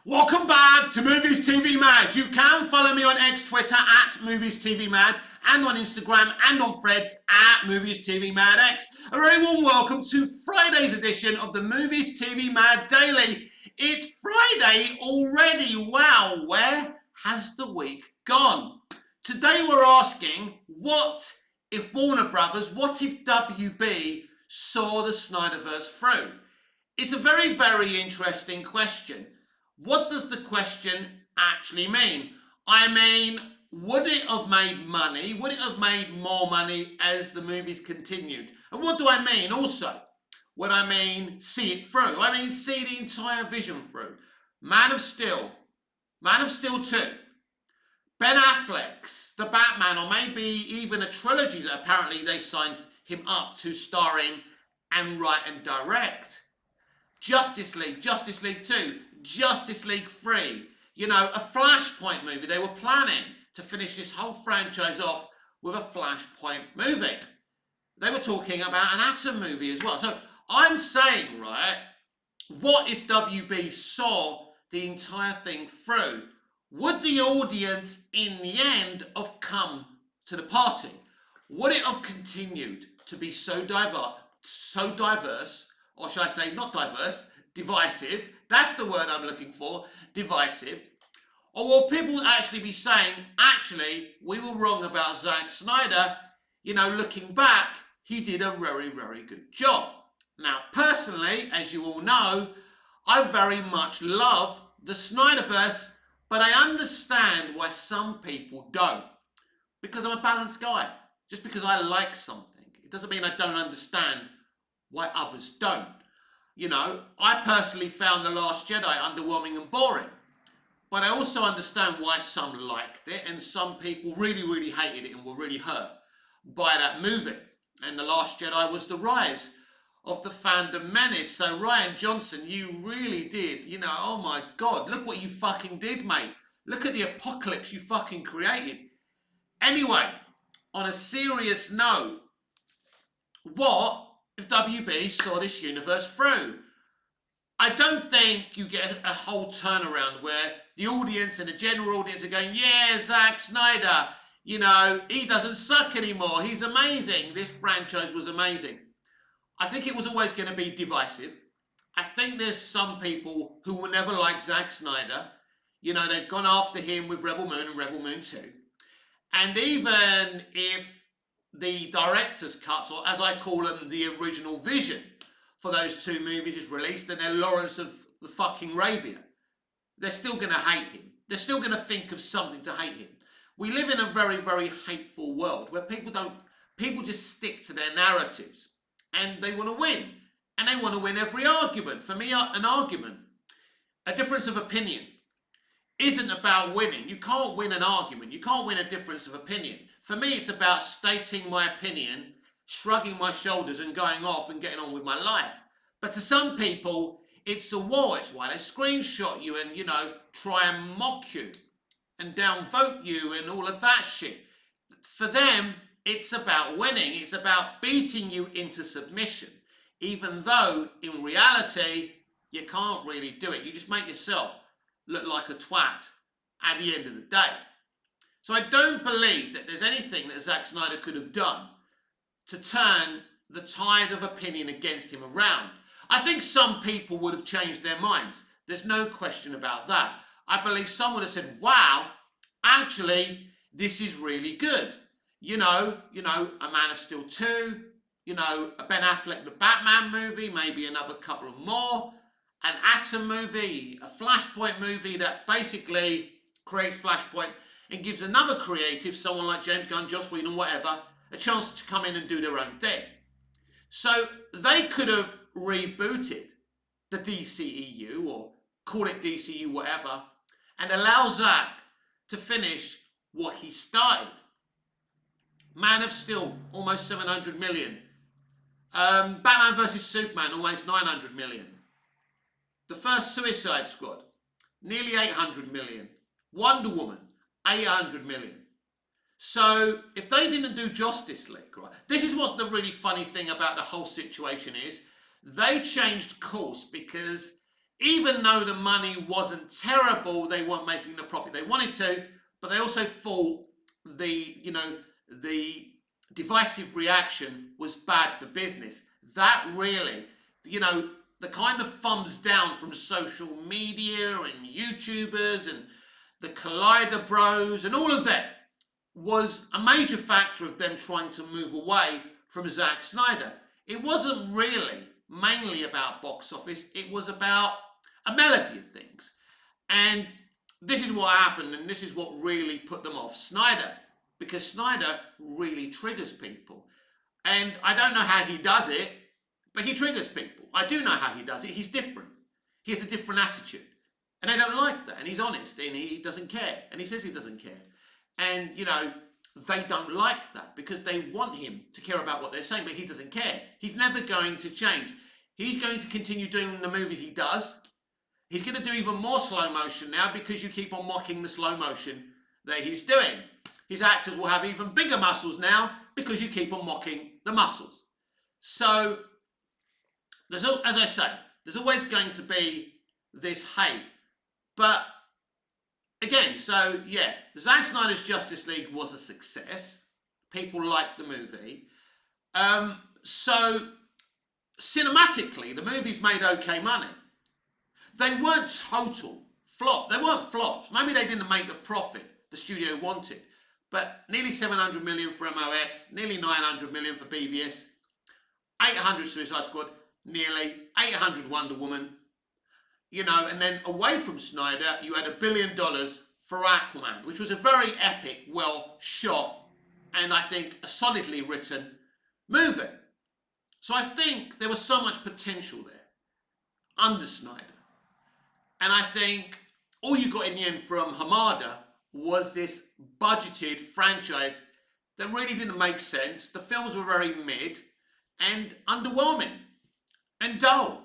Welcome back to Movies TV Mad. You can follow me on X, Twitter at Movies TV Mad, and on Instagram and on Threads at Movies TV Mad X. A very warm welcome to Friday's edition of the Movies TV Mad Daily. It's Friday already. Wow, where has the week gone? Today we're asking, what if Warner Brothers, what if WB saw the Snyderverse through? It's a very, very interesting question. What does the question actually mean? I mean, would it have made money? Would it have made more money as the movies continued? And what do I mean also? When I mean see it through, I mean see the entire vision through. Man of Steel 2, Ben Affleck's The Batman, or maybe even a trilogy that apparently they signed him up to star in and write and direct. Justice League 2, Justice League 3, you know, a Flashpoint movie. They were planning to finish this whole franchise off with a Flashpoint movie. They were talking about an Atom movie as well. So I'm saying, right, what if WB saw the entire thing through? Would the audience in the end have come to the party? Would it have continued to be so diverse, or should I say not diverse, divisive? That's the word I'm looking for, divisive. Or will people actually be saying, actually, we were wrong about Zack Snyder. You know, looking back, he did a very, very good job. Now, personally, as you all know, I very much love the Snyderverse, but I understand why some people don't. Because I'm a balanced guy. Just because I like something, it doesn't mean I don't understand why others don't. You know, I personally found The Last Jedi underwhelming and boring. But I also understand why some liked it and some people really, really hated it and were really hurt by that movie. And The Last Jedi was the rise of the fandom menace. So Rian Johnson, you really did, you know, oh my God, look what you fucking did, mate. Look at the apocalypse you fucking created. Anyway, on a serious note, what if WB saw this universe through? I don't think you get a whole turnaround where the audience and the general audience are going, yeah, Zack Snyder, you know, he doesn't suck anymore. He's amazing. This franchise was amazing. I think it was always going to be divisive. I think there's some people who will never like Zack Snyder. You know, they've gone after him with Rebel Moon and Rebel Moon 2. And even if the director's cuts, or as I call them, the original vision for those two movies is released and they're Lawrence of the fucking Arabia, they're still going to hate him. They're still going to think of something to hate him. We live in a very, very hateful world where people just stick to their narratives and they want to win. And they want to win every argument. For me, an argument, a difference of opinion, isn't about winning. You can't win an argument. You can't win a difference of opinion. For me, it's about stating my opinion, shrugging my shoulders and going off and getting on with my life. But to some people, it's a war. It's why they screenshot you and, you know, try and mock you and downvote you and all of that shit. For them, it's about winning. It's about beating you into submission. Even though, in reality, you can't really do it. You just make yourself look like a twat at the end of the day. So I don't believe that there's anything that Zack Snyder could have done to turn the tide of opinion against him around. I think some people would have changed their minds. There's no question about that. I believe some would have said, wow, actually, this is really good. You know, a Man of Steel 2, you know, a Ben Affleck, the Batman movie, maybe another couple of more, an Atom movie, a Flashpoint movie that basically creates Flashpoint and gives another creative, someone like James Gunn, Joss Whedon, whatever, a chance to come in and do their own thing. So they could have rebooted the DCEU, or call it DCU, whatever, and allow Zack to finish what he started. Man of Steel, almost 700 million. Batman vs Superman, almost 900 million. The first Suicide Squad, nearly 800 million. Wonder Woman, 800 million. So if they didn't do Justice League, right? This is what the really funny thing about the whole situation is. They changed course because Even though the money wasn't terrible, they weren't making the profit they wanted to, but they also thought the divisive reaction was bad for business. That really, the kind of thumbs down from social media and YouTubers and the Collider Bros and all of that was a major factor of them trying to move away from Zack Snyder. It wasn't really mainly about box office, it was about a melody of things. And this is what happened, and this is what really put them off Snyder, because Snyder really triggers people. And I don't know how he does it, but he triggers people. I do know how he does it. He's different. He has a different attitude. And they don't like that. And he's honest, and he doesn't care. And he says he doesn't care. And, they don't like that because they want him to care about what they're saying, but he doesn't care. He's never going to change. He's going to continue doing the movies he does. He's going to do even more slow motion now because you keep on mocking the slow motion that he's doing. His actors will have even bigger muscles now because you keep on mocking the muscles. So, as I say, there's always going to be this hate. But, again, Zack Snyder's Justice League was a success. People liked the movie. So, cinematically, the movie's made okay money. They weren't total flop. They weren't flops. Maybe they didn't make the profit the studio wanted. But nearly 700 million for MOS, nearly 900 million for BVS, 800 Suicide Squad, nearly 800 Wonder Woman. And then away from Snyder, you had $1 billion for Aquaman, which was a very epic, well shot, and I think a solidly written movie. So I think there was so much potential there under Snyder. And I think all you got in the end from Hamada was this budgeted franchise that really didn't make sense. The films were very mid and underwhelming and dull,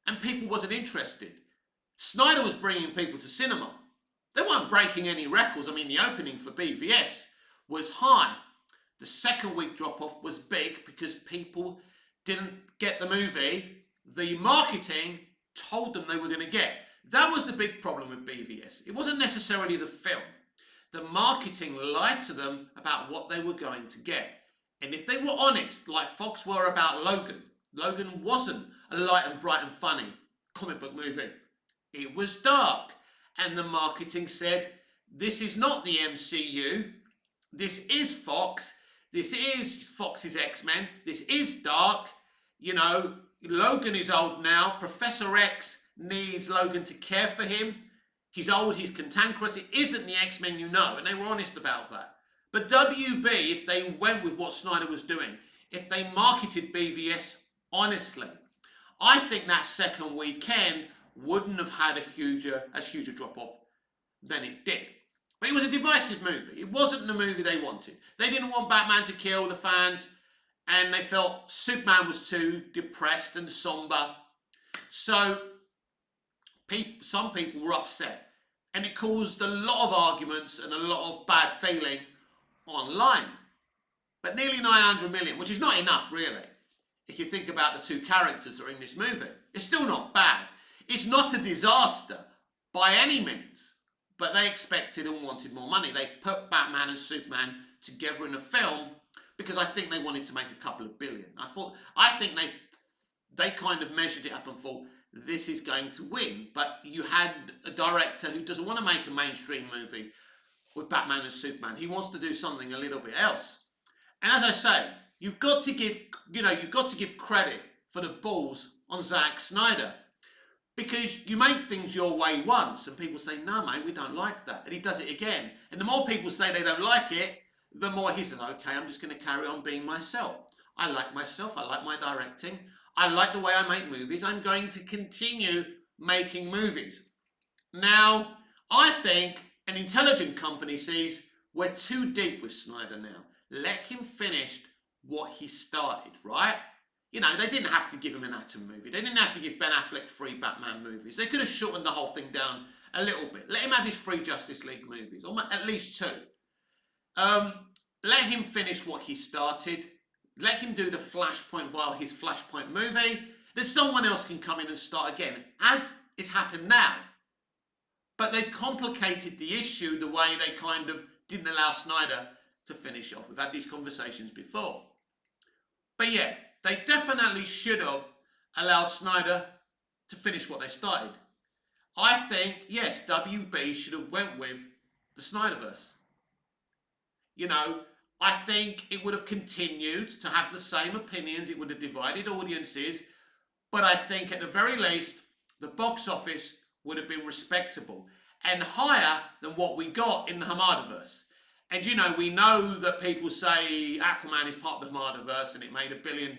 and people wasn't interested. Snyder was bringing people to cinema. They weren't breaking any records. I mean, the opening for BVS was high. The second week drop-off was big because people didn't get the movie the marketing told them they were going to get. That was the big problem with BVS. It wasn't necessarily the film. The marketing lied to them about what they were going to get. And if they were honest, like Fox were about Logan, Logan wasn't a light and bright and funny comic book movie. It was dark. And the marketing said, this is not the MCU. This is Fox. This is Fox's X-Men. This is dark. Logan is old now. Professor X needs Logan to care for him. He's old, he's cantankerous. It isn't the X-Men and they were honest about that. But WB, if they went with what Snyder was doing, if they marketed BVS honestly, I think that second weekend wouldn't have had as huge a drop-off than it did. But it was a divisive movie. It wasn't the movie they wanted. They didn't want Batman to kill the fans, and they felt Superman was too depressed and somber. So some people were upset, and it caused a lot of arguments and a lot of bad feeling online. But nearly 900 million, which is not enough really, if you think about the two characters that are in this movie. It's still not bad. It's not a disaster by any means, but they expected and wanted more money. They put Batman and Superman together in a film because I think they wanted to make a couple of billion. I think they kind of measured it up and thought, this is going to win. But you had a director who doesn't want to make a mainstream movie with Batman and Superman. He wants to do something a little bit else. And as I say, you've got to give credit for the balls on Zack Snyder. Because you make things your way once and people say, no mate, we don't like that. And he does it again. And the more people say they don't like it, the more he says, okay, I'm just going to carry on being myself. I like myself. I like my directing. I like the way I make movies. I'm going to continue making movies. Now, I think an intelligent company sees we're too deep with Snyder now. Let him finish what he started, right? They didn't have to give him an Atom movie. They didn't have to give Ben Affleck 3 Batman movies. They could have shortened the whole thing down a little bit. Let him have his 3 Justice League movies, or at least 2. Let him finish what he started. Let him do the Flashpoint via his Flashpoint movie. Then someone else can come in and start again. As It's happened now. But they've complicated the issue the way they kind of didn't allow Snyder to finish off. We've had these conversations before. But yeah, they definitely should have allowed Snyder to finish what they started. I think, yes, WB should have went with the Snyderverse. You know, I think it would have continued to have the same opinions. It would have divided audiences. But I think at the very least, the box office would have been respectable and higher than what we got in the Hamadaverse. And you know, we know that people say Aquaman is part of the Hamadaverse and it made $1 billion,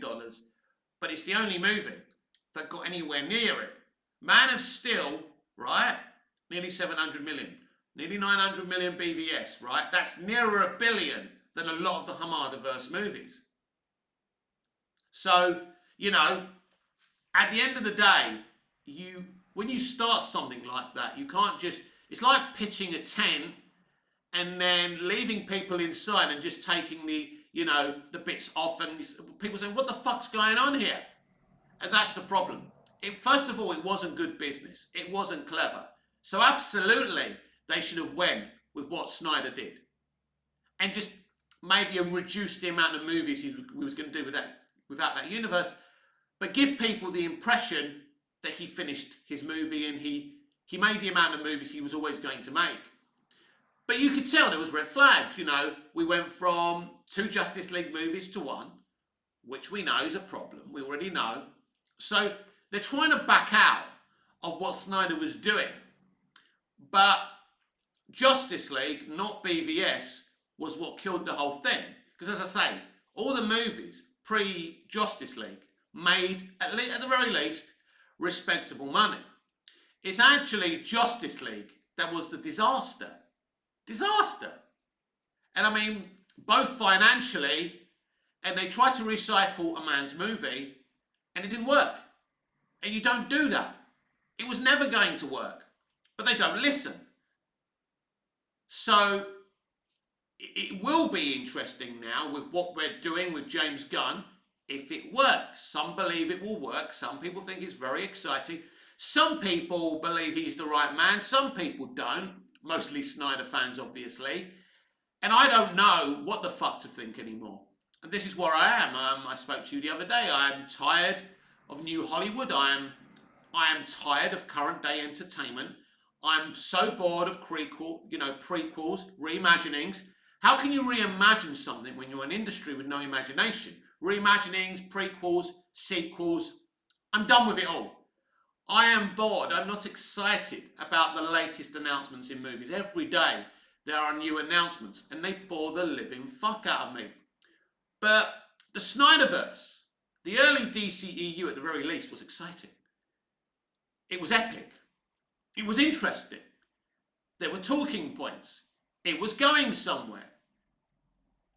but it's the only movie that got anywhere near it. Man of Steel, right? Nearly 700 million. Nearly 900 million BVS, right? That's nearer $1 billion than a lot of the Hamadaverse movies. So, you know, at the end of the day, when you start something like that, you can't just, it's like pitching a tent and then leaving people inside and just taking the bits off, and people saying, what the fuck's going on here? And that's the problem. First of all, it wasn't good business. It wasn't clever. So absolutely, they should have went with what Snyder did. And just maybe reduce the amount of movies he was going to do without that universe, but give people the impression that he finished his movie and he made the amount of movies he was always going to make. But you could tell there was red flags. You know, we went from 2 Justice League movies to 1, which we know is a problem. We already know. So they're trying to back out of what Snyder was doing. But Justice League, not BVS, was what killed the whole thing. Because as I say, all the movies pre-Justice League made, at the very least, respectable money. It's actually Justice League that was the disaster. Disaster. And I mean, both financially, and they tried to recycle a man's movie, and it didn't work. And you don't do that. It was never going to work. But they don't listen. So, it will be interesting now with what we're doing with James Gunn, if it works. Some believe it will work. Some people think it's very exciting. Some people believe he's the right man. Some people don't. Mostly Snyder fans, obviously. And I don't know what the fuck to think anymore. And this is where I am. I spoke to you the other day. I am tired of New Hollywood. I am tired of current day entertainment. I'm so bored of prequels, reimaginings. How can you reimagine something when you're an industry with no imagination? Reimaginings, prequels, sequels. I'm done with it all. I am bored. I'm not excited about the latest announcements in movies. Every day there are new announcements and they bore the living fuck out of me. But the Snyderverse, the early DCEU at the very least, was exciting. It was epic. It was interesting. There were talking points. It was going somewhere.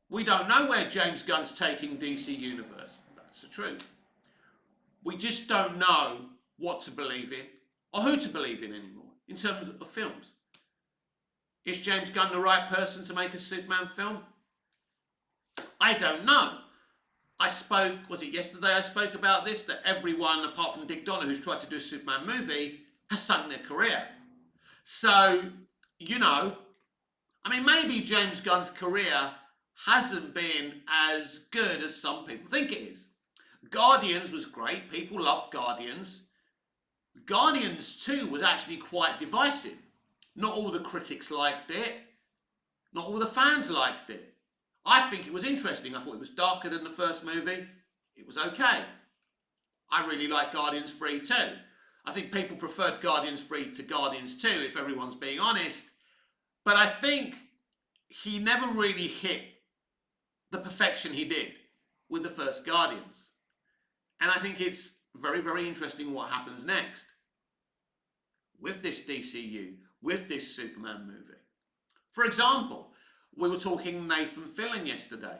We don't know where James Gunn's taking DC Universe. That's the truth. We just don't know what to believe in or who to believe in anymore in terms of films. Is James Gunn the right person to make a Superman film? I don't know. Was it yesterday I spoke about this, that everyone apart from Dick Donner who's tried to do a Superman movie has sunk their career. So, maybe James Gunn's career hasn't been as good as some people think it is. Guardians was great. People loved Guardians. Guardians 2 was actually quite divisive. Not all the critics liked it. Not all the fans liked it. I think it was interesting. I thought it was darker than the first movie. It was okay. I really like Guardians 3 too. I think people preferred Guardians 3 to Guardians 2, if everyone's being honest. But I think he never really hit the perfection he did with the first Guardians. And I think it's very, very interesting what happens next with this DCU, with this Superman movie. For example, we were talking Nathan Fillion yesterday,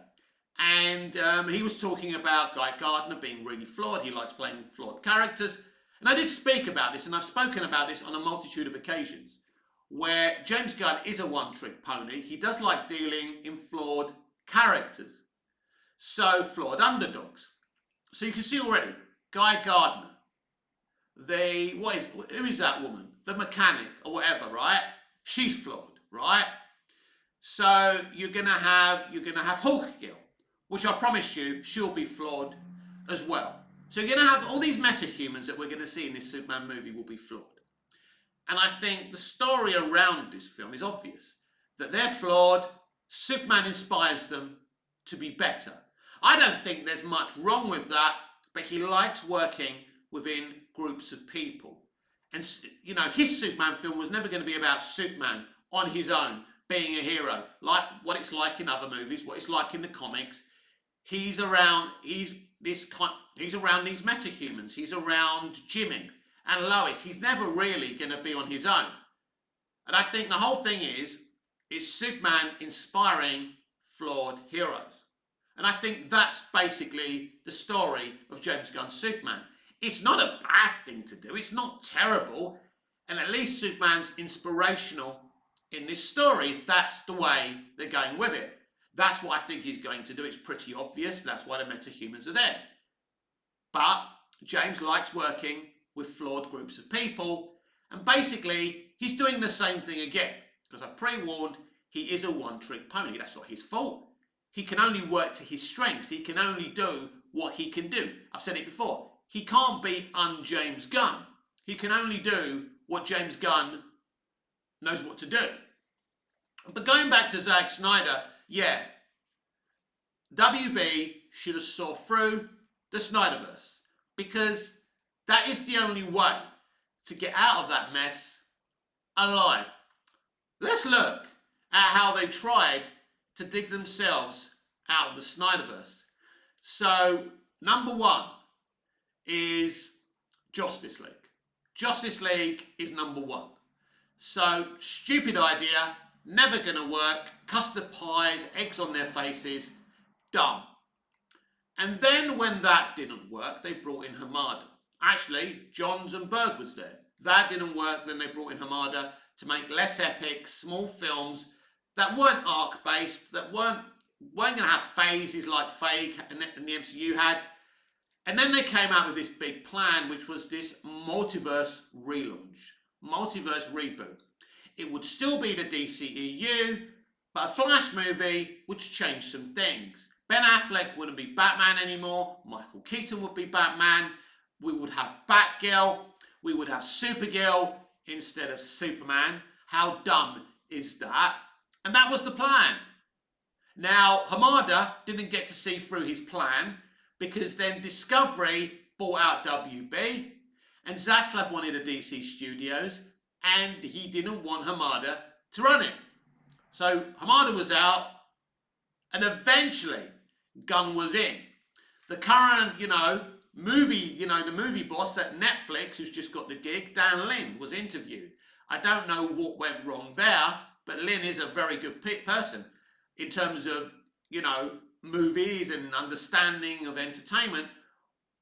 and he was talking about Guy Gardner being really flawed. He likes playing flawed characters. And I did speak about this, and I've spoken about this on a multitude of occasions, where James Gunn is a one-trick pony. He does like dealing in flawed characters. So, flawed underdogs. So you can see already, Guy Gardner, who is that woman? The mechanic or whatever, right? She's flawed, right? So you're gonna have Hawkgirl, which I promise you she'll be flawed as well. So you're gonna have all these metahumans that we're gonna see in this Superman movie will be flawed. And I think the story around this film is obvious. That they're flawed, Superman inspires them to be better. I don't think there's much wrong with that, but he likes working within groups of people. And, you know, his Superman film was never going to be about Superman on his own, being a hero, like what it's like in other movies, what it's like in the comics. He's around these metahumans. He's around Jimmy and Lois. He's never really going to be on his own. And I think the whole thing is Superman inspiring flawed heroes. And I think that's basically the story of James Gunn's Superman. It's not a bad thing to do. It's not terrible. And at least Superman's inspirational in this story, if that's the way they're going with it. That's what I think he's going to do. It's pretty obvious. That's why the metahumans are there. But James likes working with flawed groups of people. And basically, he's doing the same thing again. Because I've pre-warned, he is a one-trick pony. That's not his fault. He can only work to his strength. He can only do what he can do. I've said it before. He can't be un-James Gunn. He can only do what James Gunn knows what to do. But going back to Zack Snyder, yeah, WB should have saw through the Snyderverse, because that is the only way to get out of that mess alive. Let's look at how they tried to dig themselves out of the Snyderverse. So, number one is Justice League. Justice League is number one. So, stupid idea, never gonna work, custard pies, eggs on their faces, dumb. And then when that didn't work, they brought in Hamada. Actually, Johns and Berg was there. That didn't work, then they brought in Hamada to make less epic, small films that weren't arc-based, that weren't going to have phases like Fake and the MCU had. And then they came out with this big plan, which was this multiverse relaunch, multiverse reboot. It would still be the DCEU, but a Flash movie would change some things. Ben Affleck wouldn't be Batman anymore. Michael Keaton would be Batman. We would have Batgirl. We would have Supergirl instead of Superman. How dumb is that? And that was the plan. Now, Hamada didn't get to see through his plan because then Discovery bought out WB and Zaslav wanted a DC Studios and he didn't want Hamada to run it. So Hamada was out and eventually Gunn was in. The current, the movie boss at Netflix who's just got the gig, Dan Lin, was interviewed. I don't know what went wrong there, but Lin is a very good person in terms of, movies and understanding of entertainment.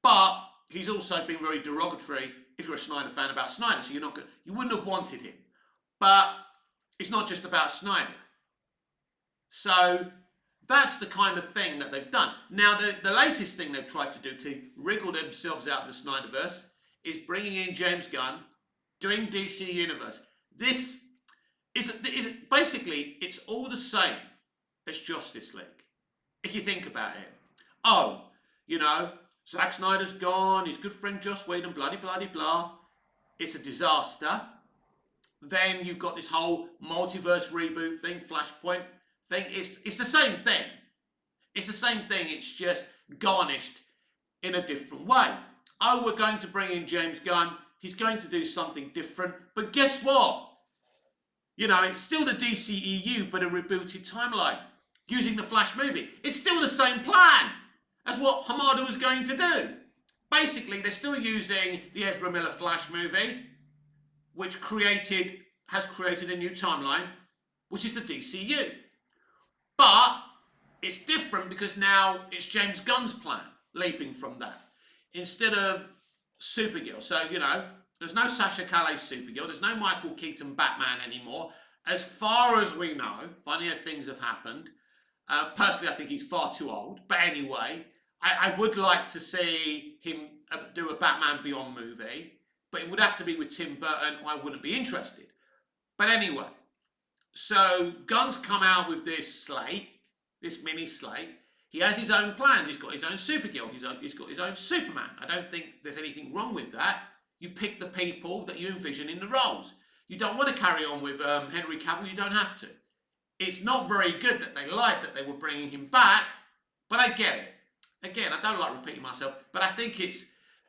But he's also been very derogatory, if you're a Snyder fan, about Snyder. So you wouldn't have wanted him. But it's not just about Snyder. So that's the kind of thing that they've done. Now, the latest thing they've tried to do to wriggle themselves out of the Snyderverse is bringing in James Gunn, doing DC Universe. This is basically, it's all the same as Justice League, if you think about it. Zack Snyder's gone, his good friend Joss Whedon, blah. It's a disaster. Then you've got this whole multiverse reboot thing, Flashpoint thing. It's the same thing. It's the same thing, it's just garnished in a different way. Oh, we're going to bring in James Gunn. He's going to do something different. But guess what? It's still the DCEU, but a rebooted timeline using the Flash movie. It's still the same plan as what Hamada was going to do. Basically, they're still using the Ezra Miller Flash movie, which has created a new timeline, which is the DCU. But it's different because now it's James Gunn's plan, leaping from that. Instead of Supergirl. So, there's no Sasha Calais Supergirl. There's no Michael Keaton Batman anymore. As far as we know, funnier things have happened. Personally, I think he's far too old. But anyway, I would like to see him do a Batman Beyond movie. but it would have to be with Tim Burton, or I wouldn't be interested. But anyway, so Gunn's come out with this slate, this mini slate. He has his own plans. He's got his own Supergirl. He's got his own Superman. I don't think there's anything wrong with that. You pick the people that you envision in the roles. You don't want to carry on with Henry Cavill. You don't have to. It's not very good that they lied that they were bringing him back, but I get it. Again, I don't like repeating myself, but I think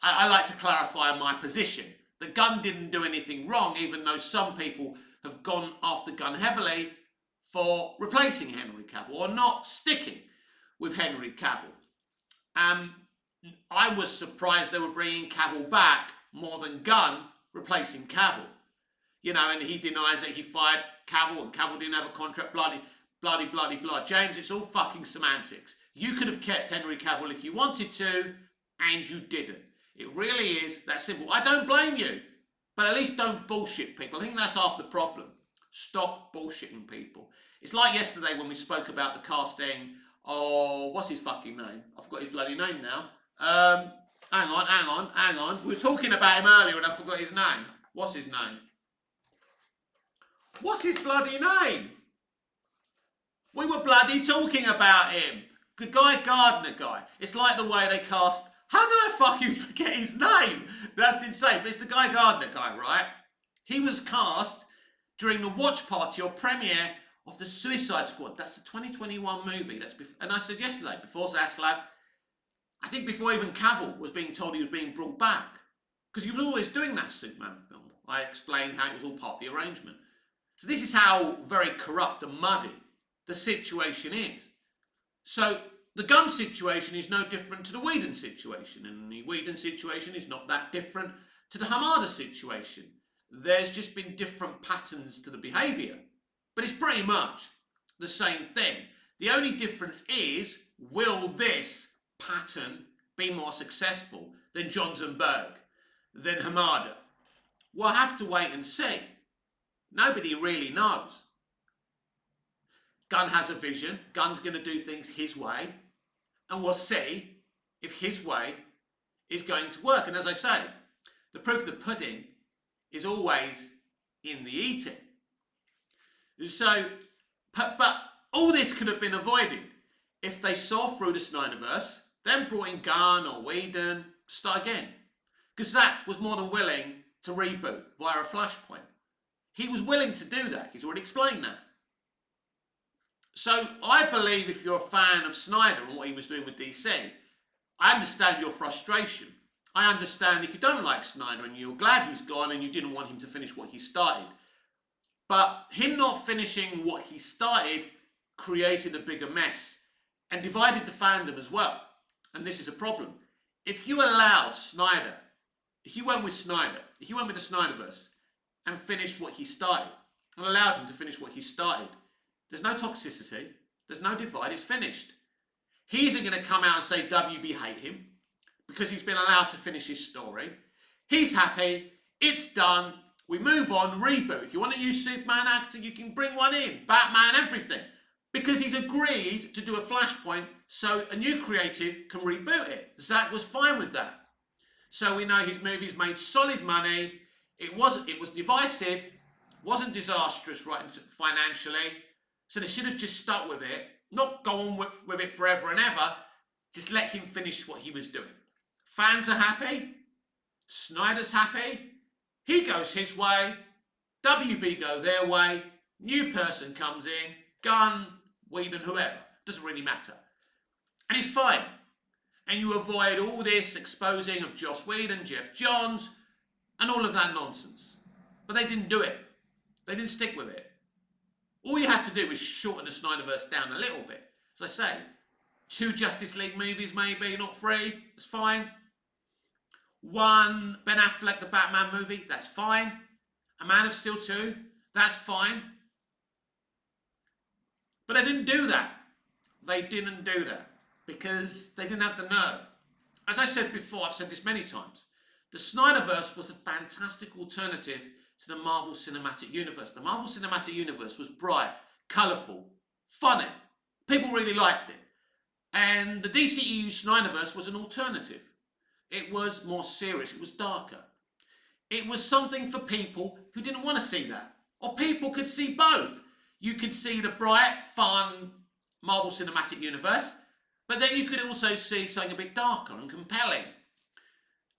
I like to clarify my position. The Gunn didn't do anything wrong, even though some people have gone after Gunn heavily for replacing Henry Cavill or not sticking with Henry Cavill. I was surprised they were bringing Cavill back more than Gunn replacing Cavill. You know, and he denies that he fired Cavill and Cavill didn't have a contract, bloody. James, it's all fucking semantics. You could have kept Henry Cavill if you wanted to, and you didn't. It really is that simple. I don't blame you, but at least don't bullshit people. I think that's half the problem. Stop bullshitting people. It's like yesterday when we spoke about the casting. Oh, what's his fucking name? I forgot his bloody name now. Hang on. We were talking about him earlier and I forgot his name. What's his name? What's his bloody name? We were bloody talking about him. The Guy Gardner guy. It's like the way they cast... How did I fucking forget his name? That's insane. But it's the Guy Gardner guy, right? He was cast during the watch party or premiere of the Suicide Squad. That's the 2021 movie. And I said yesterday, before Zaslav, I think before even Cavill was being told he was being brought back. Because he was always doing that Superman film. I explained how it was all part of the arrangement. So this is how very corrupt and muddy the situation is. So the Gunn situation is no different to the Whedon situation. And the Whedon situation is not that different to the Hamada situation. There's just been different patterns to the behaviour. But it's pretty much the same thing. The only difference is, will this pattern be more successful than Johnsonburg, than Hamada? We'll have to wait and see. Nobody really knows. Gunn has a vision. Gunn's going to do things his way. And we'll see if his way is going to work. And as I say, the proof of the pudding is always in the eating. So, but all this could have been avoided if they saw through the Snyderverse, then brought in Gunn or Whedon, start again. Because Zack was more than willing to reboot via a flashpoint. He was willing to do that. He's already explained that. So I believe if you're a fan of Snyder and what he was doing with DC, I understand your frustration. I understand if you don't like Snyder and you're glad he's gone and you didn't want him to finish what he started. But him not finishing what he started created a bigger mess and divided the fandom as well. And this is a problem. If you allow Snyder, if you went with the Snyderverse and finished what he started, and allowed him to finish what he started, there's no toxicity, there's no divide, it's finished. He isn't going to come out and say WB hate him because he's been allowed to finish his story. He's happy, it's done, we move on, reboot. If you want a new Superman actor, you can bring one in, Batman, everything. Because he's agreed to do a flashpoint so a new creative can reboot it. Zack was fine with that. So we know his movies made solid money. It was divisive, wasn't disastrous right financially. So they should have just stuck with it, not go on with it forever and ever. Just let him finish what he was doing. Fans are happy. Snyder's happy. He goes his way. WB go their way. New person comes in. Gunn, Whedon, whoever. Doesn't really matter. And it's fine. And you avoid all this exposing of Joss Whedon, Jeff Johns, and all of that nonsense. But they didn't do it. They didn't stick with it. All you had to do was shorten the Snyderverse down a little bit. As I say, 2 Justice League movies maybe, not 3. It's fine. 1 Ben Affleck, the Batman movie, that's fine. A Man of Steel 2, that's fine. But they didn't do that. They didn't do that because they didn't have the nerve. As I said before, I've said this many times, the Snyderverse was a fantastic alternative to the Marvel Cinematic Universe. The Marvel Cinematic Universe was bright, colourful, funny. People really liked it. And the DCEU Snyderverse was an alternative. It was more serious. It was darker. It was something for people who didn't want to see that. Or people could see both. You could see the bright, fun Marvel Cinematic Universe, but then you could also see something a bit darker and compelling.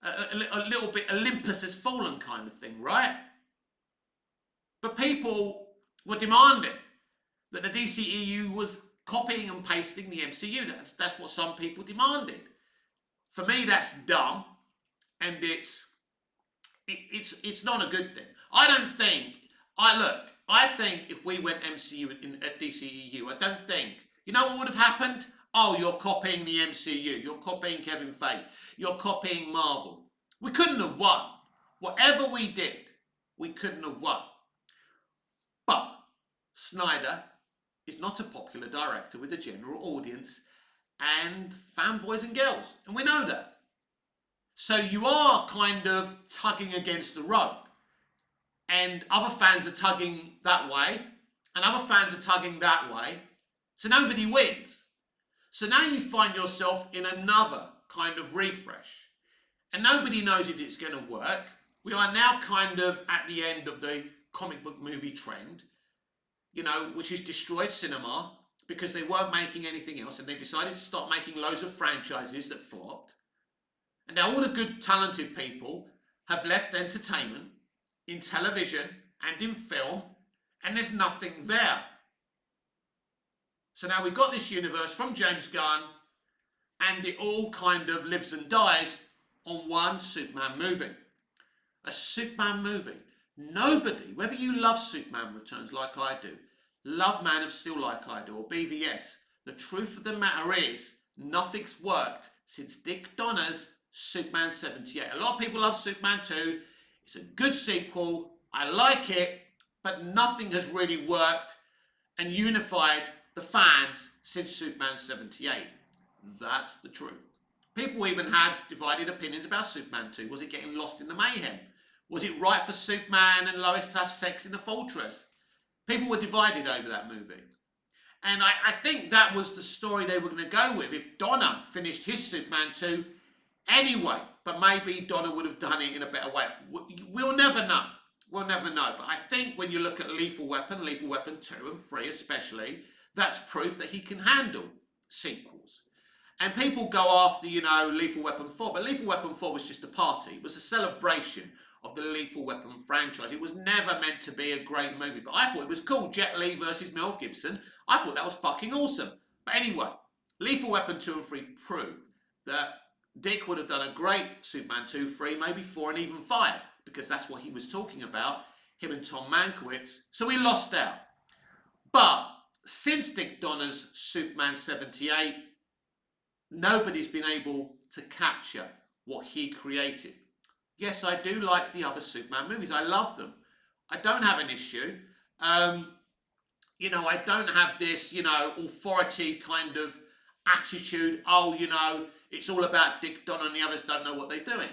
A little bit Olympus has fallen kind of thing, right? But people were demanding that the DCEU was copying and pasting the MCU. That's what some people demanded. For me, that's dumb, and it's not a good thing. I think if we went MCU at DCEU, I don't think, you know what would have happened? Oh, you're copying the MCU, you're copying Kevin Feige, you're copying Marvel. We couldn't have won. Whatever we did, we couldn't have won. But Snyder is not a popular director with a general audience and fanboys and girls, and we know that. So you are kind of tugging against the rope, and other fans are tugging that way, and other fans are tugging that way, so nobody wins. So now you find yourself in another kind of refresh, and nobody knows if it's going to work. We are now kind of at the end of the comic book movie trend, which has destroyed cinema because they weren't making anything else, and they decided to start making loads of franchises that flopped. And now all the good, talented people have left entertainment in television and in film, and there's nothing there. So now we've got this universe from James Gunn, and it all kind of lives and dies on one Superman movie. A Superman movie. Nobody, whether you love Superman Returns like I do, love Man of Steel like I do, or BVS, the truth of the matter is, nothing's worked since Dick Donner's Superman 78. A lot of people love Superman 2. It's a good sequel. I like it, but nothing has really worked and unified the fans since Superman 78. That's the truth. People even had divided opinions about Superman 2. Was it getting lost in the mayhem? Was it right for Superman and Lois to have sex in the fortress? People were divided over that movie. And I think that was the story they were going to go with if Donner finished his Superman 2 anyway. But maybe Donner would have done it in a better way. We'll never know. We'll never know. But I think when you look at Lethal Weapon 2 and 3 especially, that's proof that he can handle sequels. And people go after, Lethal Weapon 4. But Lethal Weapon 4 was just a party. It was a celebration of the Lethal Weapon franchise. It was never meant to be a great movie, but I thought it was cool. Jet Li versus Mel Gibson. I thought that was fucking awesome. But anyway, Lethal Weapon 2 and 3 proved that Dick would have done a great Superman 2, 3, maybe 4 and even 5, because that's what he was talking about, him and Tom Mankiewicz. So we lost out. But since Dick Donner's Superman 78, nobody's been able to capture what he created. Yes, I do like the other Superman movies. I love them. I don't have an issue. I don't have this, authority kind of attitude. Oh, it's all about Dick Donner and the others don't know what they're doing.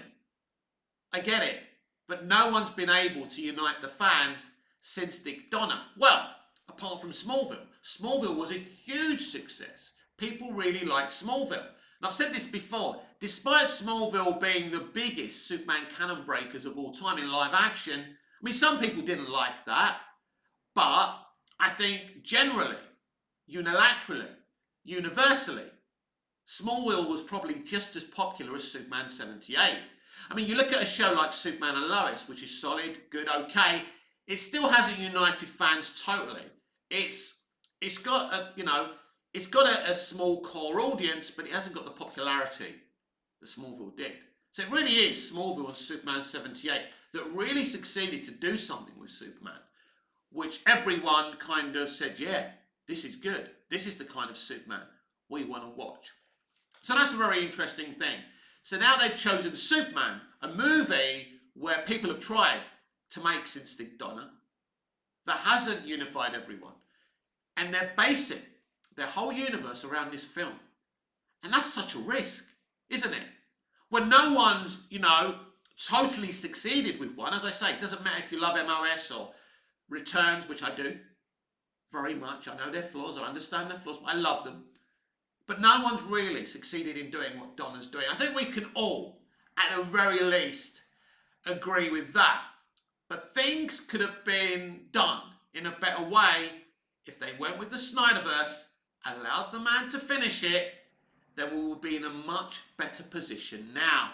I get it. But no one's been able to unite the fans since Dick Donner. Well, apart from Smallville. Smallville was a huge success. People really liked Smallville. And I've said this before, despite Smallville being the biggest Superman canon breakers of all time in live action, I mean, some people didn't like that, but I think generally, unilaterally, universally, Smallville was probably just as popular as Superman 78. I mean, you look at a show like Superman and Lois, which is solid, good, okay, it still hasn't united fans totally. It's got a small core audience, but it hasn't got the popularity that Smallville did. So it really is Smallville and Superman 78 that really succeeded to do something with Superman, which everyone kind of said, yeah, this is good. This is the kind of Superman we want to watch. So that's a very interesting thing. So now they've chosen Superman, a movie where people have tried to make since Dick Donner that hasn't unified everyone. And they're basing their whole universe around this film. And that's such a risk, isn't it? When no one's, totally succeeded with one, as I say, it doesn't matter if you love MOS or Returns, which I do very much. I know their flaws, I understand their flaws, but I love them. But no one's really succeeded in doing what Donner's doing. I think we can all, at the very least, agree with that. But things could have been done in a better way if they went with the Snyderverse, allowed the man to finish it, then we would be in a much better position now.